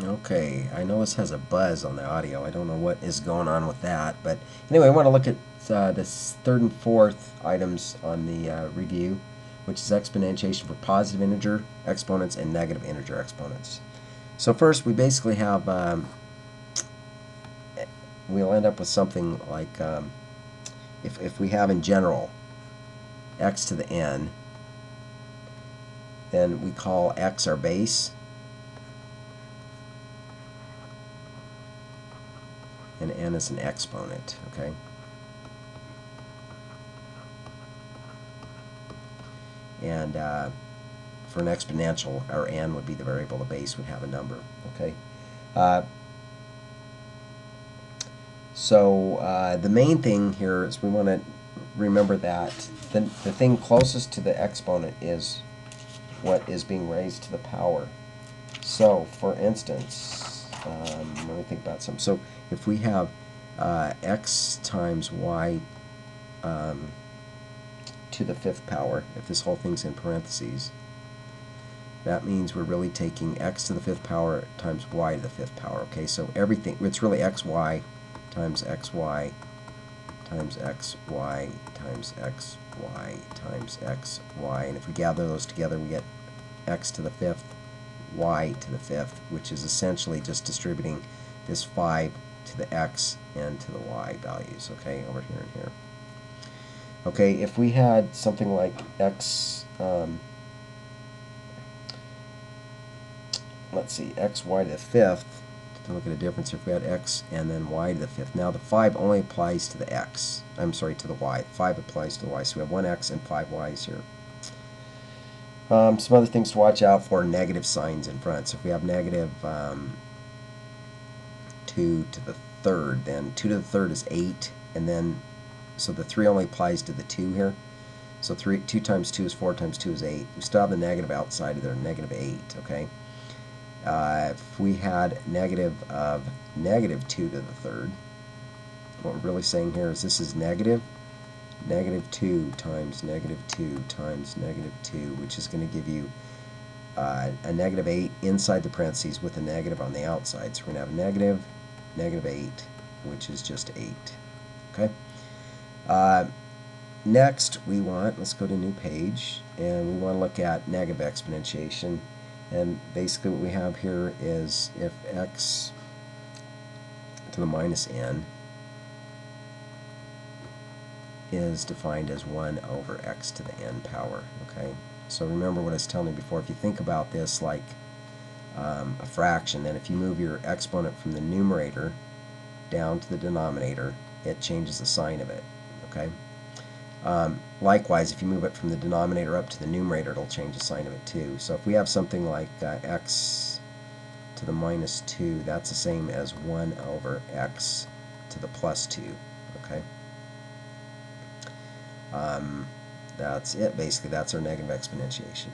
Okay, I know this has a buzz on the audio. I don't know what is going on with that, but anyway, I want to look at this third and fourth items on the review, which is exponentiation for positive integer exponents and negative integer exponents. So first, we basically have we'll end up with something like if we have in general x to the n, then we call x our base, and n is an exponent. Okay. And for an exponential, our n would be the variable, the base would have a number. Okay. Uh, so the main thing here is we want to remember that the thing closest to the exponent is what is being raised to the power. So, for instance, let me think about something. So, if we have x times y to the fifth power, if this whole thing's in parentheses, that means we're really taking x to the fifth power times y to the fifth power. Okay, so everything, it's really xy times xy times xy times xy times xy. And if we gather those together, we get x to the fifth, y to the fifth, which is essentially just distributing this 5 to the x and to the y values, okay, over here and here. Okay, if we had something like x, let's see, xy to the fifth, to look at a difference, if we had x and then y to the fifth. Now the 5 only applies to the x, I'm sorry, to the y. 5 applies to the y, so we have 1x and 5 y's here. Some other things to watch out for: negative signs in front. So if we have negative 2 to the third, then 2 to the third is 8, and then, so the 3 only applies to the 2 here. So 2 times 2 is 4 times 2 is 8. We still have the negative outside of there, negative 8, okay? If we had negative of negative 2 to the third, what we're really saying here is this is negative 2 times negative 2 times negative 2, which is going to give you a negative 8 inside the parentheses with a negative on the outside. So we're going to have negative 8, which is just 8. Okay. Next, let's go to a new page, and we want to look at negative exponentiation. And basically what we have here is if x to the minus n is defined as 1 over x to the n power. Okay, so remember what I was telling you before. If you think about this like a fraction, then if you move your exponent from the numerator down to the denominator, it changes the sign of it. Okay. Likewise, if you move it from the denominator up to the numerator, it'll change the sign of it too. So if we have something like x to the minus 2, that's the same as 1 over x to the plus 2. Okay. That's it, basically. That's our negative exponentiation.